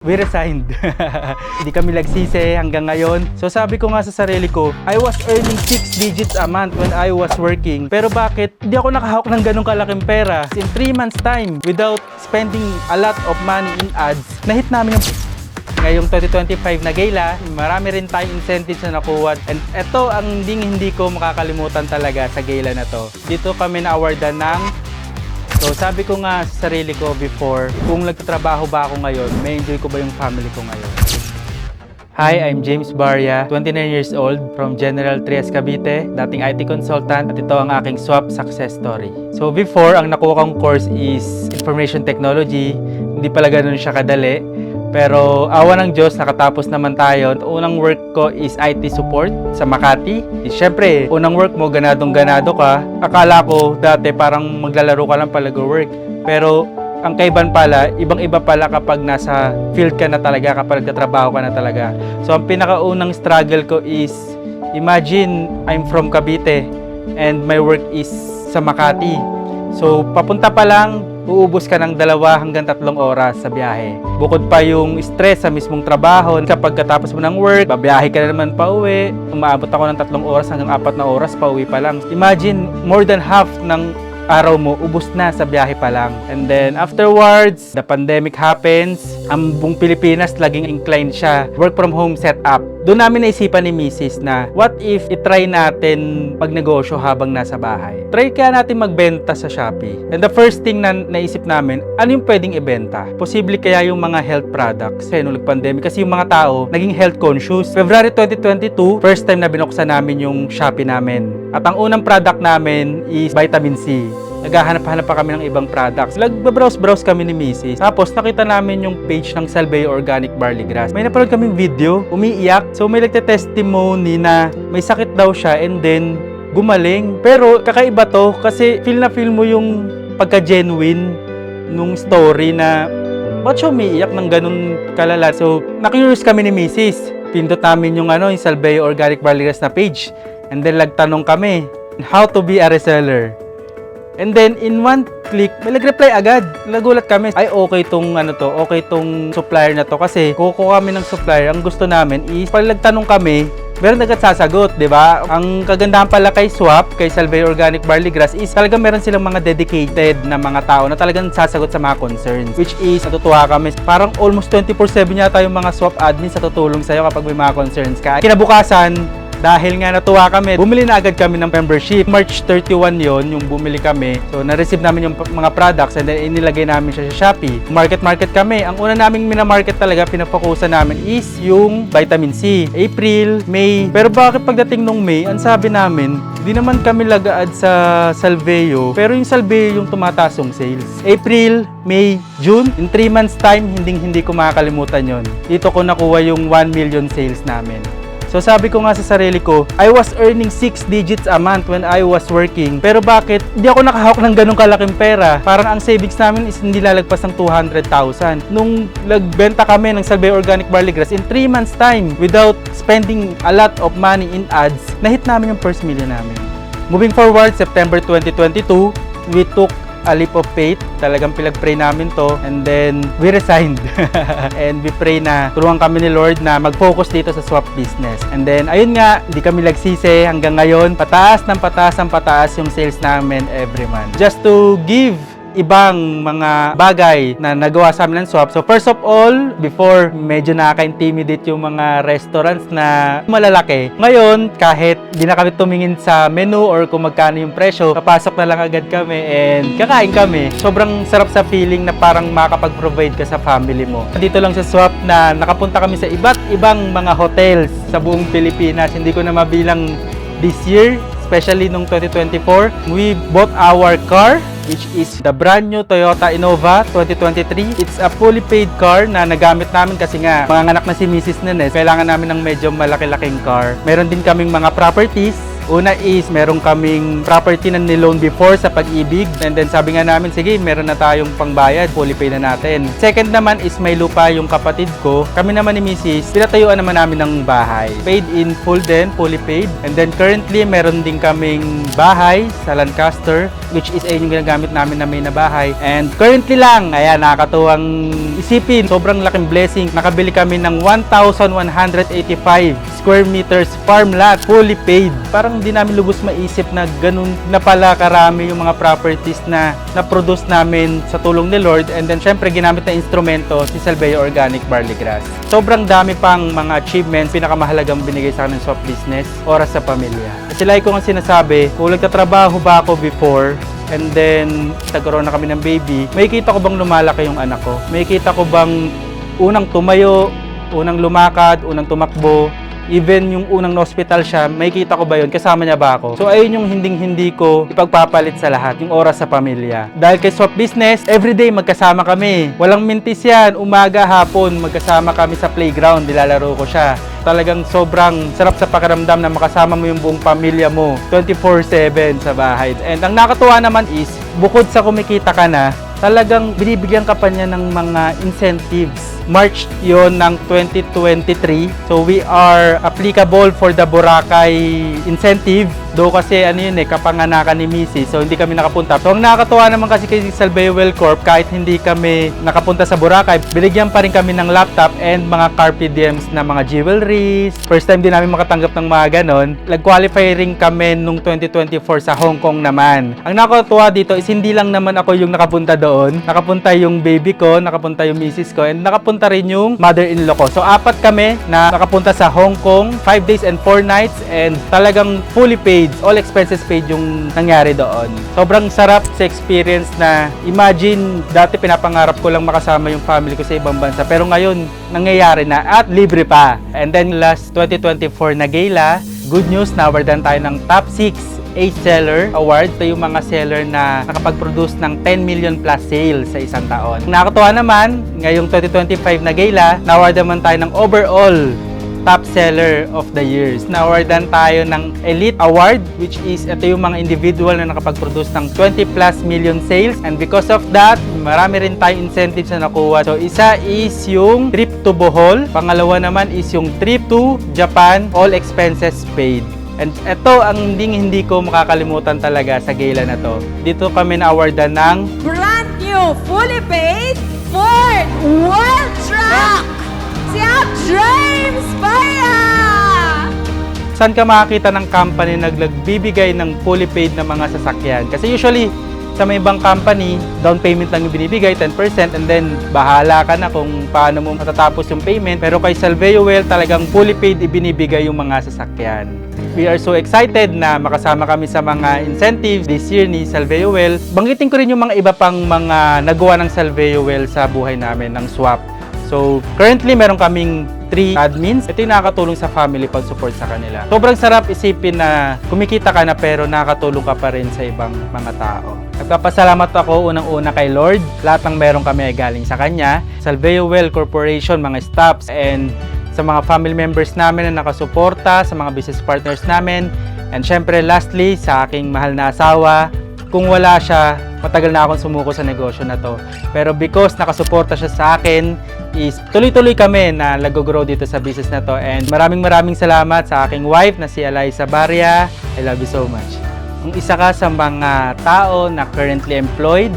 we resigned. Hindi kami nagsisi hanggang ngayon. So sabi ko nga sa sarili ko, I was earning 6 digits a month when I was working. Pero bakit hindi ako nakahawak ng ganong kalaking pera? In 3 months time, without spending a lot of money in ads, nahit namin yung ngayong 2025 na gala, marami rin tayong incentives na nakuha. And ito ang hindi ko makakalimutan talaga sa gala na to. Dito kami na-awardan ng... So sabi ko nga sa sarili ko before, kung nagtatrabaho ba ako ngayon, may enjoy ko ba yung family ko ngayon? Hi, I'm James Barria, 29 years old, from General Trias, Cavite, dating IT consultant, at ito ang aking swap success story. So before, ang nakuha kong course is Information Technology. Hindi pala ganun siya kadali. Pero awa ng Diyos, nakatapos naman tayo. Unang work ko is IT support sa Makati. Siyempre, unang work mo, ganadong-ganado ka. Akala ko dati parang maglalaro ka lang pala go-work. Pero ang kaiban pala, ibang-iba pala kapag nasa field ka na talaga, kapag nagtatrabaho ka na talaga. So ang pinakaunang struggle ko is, imagine I'm from Cavite and my work is sa Makati. So papunta pa lang, uubos ka ng 2 hanggang 3 oras sa biyahe. Bukod pa yung stress sa mismong trabaho. Kapag katapos mo ng work, babiyahe ka na naman pa uwi. Umaabot ako ng 3 oras hanggang 4 na oras pa uwi pa lang. Imagine, more than half ng araw mo, ubos na sa biyahe pa lang. And then afterwards, the pandemic happens. Ang buong Pilipinas, laging inclined siya. Work from home setup. Doon namin naisipan ni Mrs. na, what if itry natin magnegosyo habang nasa bahay? Try kaya natin magbenta sa Shopee. And the first thing na naisip namin, ano yung pwedeng ibenta? Posible kaya yung mga health products. Kasi nung nag-pandemic, kasi yung mga tao naging health conscious. February 2022, first time na binuksan namin yung Shopee namin. At ang unang product namin is vitamin C. Naghahanap-hanap pa kami ng ibang products. Nagbabrowse-browse kami ni Mrs. Tapos nakita namin yung page ng Salveo Organic Barley Grass. May napanood kaming video, umiiyak. So may nagte-testimony na may sakit daw siya and then gumaling. Pero kakaiba to kasi feel na feel mo yung pagka-genuine nung story na ba't siya umiiyak ng ganun kalala. So na-curious kami ni Mrs. Pindot namin yung yung Salveo Organic Barley Grass na page. And then nagtanong kami, how to be a reseller. And then, in one click, may nag-reply agad. Nagulat kami. Ay, okay tong okay tong supplier na to. Kasi, kukuha kami ng supplier. Ang gusto namin is, pag nagtanong kami, meron agad sasagot, di ba? Ang kagandahan pala kay Swap, kay Salveo Organic Barley Grass, is talagang meron silang mga dedicated na mga tao na talagang sasagot sa mga concerns. Which is, natutuwa kami. Parang almost 24/7 yata yung mga Swap admin sa tutulong sa'yo kapag may mga concerns ka. Kinabukasan, dahil nga natuwa kami, bumili na agad kami ng membership. March 31 yon yung bumili kami. So, na-receive namin yung mga products and then inilagay namin siya sa Shopee. Market kami. Ang una naming minamarket talaga, pinapokusan namin is yung vitamin C. April, May. Pero bakit pagdating nung May, ang sabi namin, di naman kami lagaad sa Salveo. Pero yung Salveo yung tumataas yung sales. April, May, June. In 3 months time, hindi ko makakalimutan yon. Dito ko nakuha yung 1 million sales namin. So sabi ko nga sa sarili ko, I was earning 6 digits a month when I was working. Pero bakit hindi ako nakahawak ng ganong kalaking pera? Parang ang savings namin is hindi lalagpas ng 200,000. Nung nagbenta kami ng Salveo Organic Barley Grass, in 3 months time, without spending a lot of money in ads, nahit namin yung first million namin. Moving forward, September 2022, we took a leap of faith. Talagang pinag-pray namin to and then we resigned. And we pray na tulungan kami ni Lord na mag-focus dito sa swap business. And then ayun nga, hindi kami nagsisi hanggang ngayon. Pataas yung sales namin every month. Just to give ibang mga bagay na nagawa sa amin ng swap. So first of all, before medyo nakaka-intimidate yung mga restaurants na malalaki. Ngayon, kahit di na kami tumingin sa menu or kung magkano yung presyo, papasok na lang agad kami and kakain kami. Sobrang sarap sa feeling na parang makakapag-provide ka sa family mo. Dito lang sa swap na nakapunta kami sa iba't ibang mga hotels sa buong Pilipinas. Hindi ko na mabilang this year, especially nung 2024. We bought our car, which is the brand new Toyota Innova 2023. It's a fully paid car na nagamit namin kasi nga mga anak na si Mrs. Nenes. Kailangan namin ng medyo malaki-laking car. Meron din kaming mga properties Una is, meron kaming property na niloan before sa Pag-ibig. And then sabi nga namin, sige, meron na tayong pangbayad, fully pay na natin. Second naman is may lupa yung kapatid ko. Kami naman ni Mrs. pinatayuan naman namin ng bahay. Paid in full din, fully paid. And then currently, meron din kaming bahay sa Lancaster, which is ayun yung ginagamit namin na may na bahay. And currently lang, ayan, nakakatuwang isipin, sobrang laking blessing. Nakabili kami ng 1,185 square meters farm lot, fully paid. Parang hindi namin lubos maisip na ganun na pala karami yung mga properties na na-produce namin sa tulong ni Lord. And then syempre ginamit na instrumento si Salveo Organic Barley Grass. Sobrang dami pang mga achievements, pinakamahalagang binigay sa akin ng swap business, oras sa pamilya. Kasi like ko nga sinasabi, kung nagtatrabaho ba ako before, and then nagkaroon na kami ng baby, may kita ko bang lumalaki yung anak ko? May kita ko bang unang tumayo, unang lumakad, unang tumakbo, even yung unang na-hospital siya, may kita ko ba yun? Kasama niya ba ako? So ayun yung hindi ko ipagpapalit sa lahat, yung oras sa pamilya. Dahil kay Swap Business, everyday magkasama kami. Walang mintis yan, umaga, hapon, magkasama kami sa playground, nilalaro ko siya. Talagang sobrang sarap sa pakiramdam na makasama mo yung buong pamilya mo 24/7 sa bahay. And ang nakatuwa naman is, bukod sa kumikita ka na, talagang binibigyan ka pa niya ng mga incentives. March yon ng 2023. So we are applicable for the Boracay incentive. Do kasi ano yun kapanganakan ni Mrs. So hindi kami nakapunta. So ang nakakatuwa naman kasi kay Salveo Well Corp, kahit hindi kami nakapunta sa Boracay, binigyan pa rin kami ng laptop and mga carpe diems na mga jewelries. First time din namin makatanggap ng mga ganon. Nag-qualify rin kami nung 2024 sa Hong Kong naman. Ang nakakatuwa dito is hindi lang naman ako yung nakapunta doon. Nakapunta yung baby ko, nakapunta yung Mrs. ko, and nakapunta rin yung mother-in-law ko. So apat kami na nakapunta sa Hong Kong, 5 days and 4 nights, and talagang fully paid. All expenses paid yung nangyari doon. Sobrang sarap sa experience na imagine, dati pinapangarap ko lang makasama yung family ko sa ibang bansa. Pero ngayon, nangyayari na at libre pa. And then last 2024 na gala, good news, na-awardan tayo ng top 6 seller award. Ito yung mga seller na nakapag-produce ng 10 million plus sales sa isang taon. Nakakatuwa naman, ngayong 2025 na gala, na-award naman tayo ng overall top seller of the years. Na-awardan tayo ng Elite Award, which is ito yung mga individual na nakapag-produce ng 20 plus million sales. And because of that, marami rin tayong incentives na nakuha. So isa is yung trip to Bohol. Pangalawa naman is yung trip to Japan, all expenses paid. And ito ang hindi ko makakalimutan talaga sa gala na to. Dito kami na-awardan ng brand new, fully paid Ford World Truck! Siap James Paya! Saan ka makakita ng company na nagbibigay ng fully paid na mga sasakyan? Kasi usually, sa may ibang company, down payment lang yung binibigay, 10%, and then bahala ka na kung paano mo matatapos yung payment. Pero kay Salveo Well, talagang fully paid ibinibigay yung mga sasakyan. We are so excited na makasama kami sa mga incentives this year ni Salveo Well. Banggitin ko rin yung mga iba pang mga nagawa ng Salveo Well sa buhay namin ng swap. So, currently, meron kaming 3 admins. Ito yung nakakatulong sa family pag-support sa kanila. Sobrang sarap isipin na kumikita ka na pero nakakatulong ka pa rin sa ibang mga tao. Nagpapasalamat ako unang-una kay Lord. Lahat ng meron kami ay galing sa Kanya. Salveo Well Corporation, mga staffs, and sa mga family members namin na nakasuporta, sa mga business partners namin. And syempre, lastly, sa aking mahal na asawa. Kung wala siya, matagal na akong sumuko sa negosyo na to. Pero because nakasuporta siya sa akin, is tuloy-tuloy kami na nag-grow dito sa business na to. And maraming salamat sa aking wife na si Eliza Barria. I love you so much. Kung isa ka sa mga tao na currently employed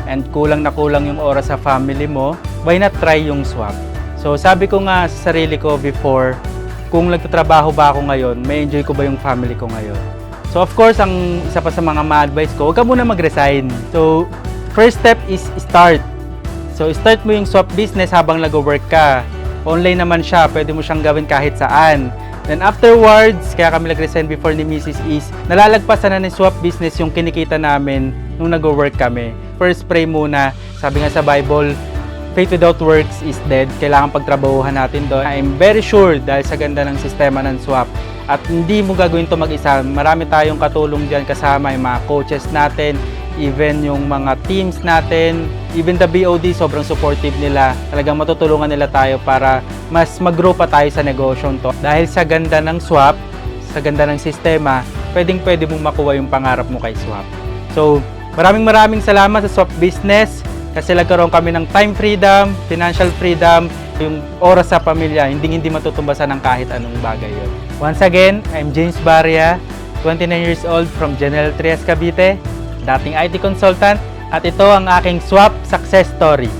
and kulang na kulang yung oras sa family mo, why not try yung swap? So sabi ko nga sa sarili ko before, kung nagtatrabaho ba ako ngayon, may enjoy ko ba yung family ko ngayon? So of course, ang isa pa sa mga ma-advise ko, huwag ka muna mag-resign. So first step is start. So start mo yung swap business habang nag-work ka. Online naman siya, pwede mo siyang gawin kahit saan. Then afterwards, kaya kami nag-resign before ni Mrs. is, nalalagpasan na ng swap business yung kinikita namin nung nag-work kami. First pray muna, sabi nga sa Bible, faith without works is dead. Kailangan pagtrabahuhan natin doon. I'm very sure dahil sa ganda ng sistema ng swap. At hindi mo gagawin ito mag-isa. Marami tayong katulong dyan kasama, yung mga coaches natin, even yung mga teams natin, even the BOD, sobrang supportive nila. Talagang matutulungan nila tayo para mas mag-grow pa tayo sa negosyo to. Dahil sa ganda ng swap, sa ganda ng sistema, pwede mong makuha yung pangarap mo kay Swap. So, maraming salamat sa Swap Business kasi nagkaroon kami ng time freedom, financial freedom, yung oras sa pamilya, hindi matutumbasan ng kahit anong bagay yun. Once again, I'm James Barria, 29 years old from General Trias, Cavite, dating IT consultant, at ito ang aking Swap success story.